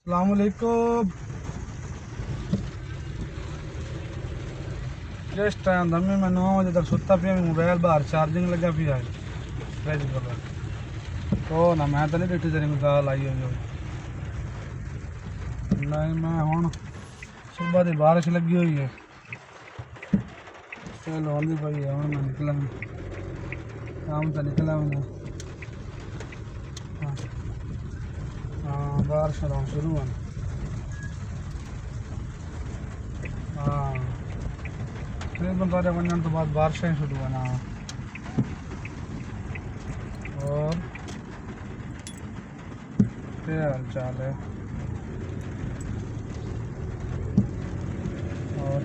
अलैक्म। जिस टाइम दा मैं 9 बजे तक सुता पिया, मोबाइल बाहर चार्जिंग लगा पिया फ्रिज पर। तो ना मैं तो नहीं डिठी तेरी मिसाल आई हुई नहीं। मैं हूँ सुबह की बारिश लगी हुई है, चलो आँधी पई है। हूँ मैं निकला काम तो निकला मैंने। हाँ बारिश शुरू है। हाँ तकरीबन तारे वजन तो बाद बारिशें शुरू है ना। और क्या हाल चाल है?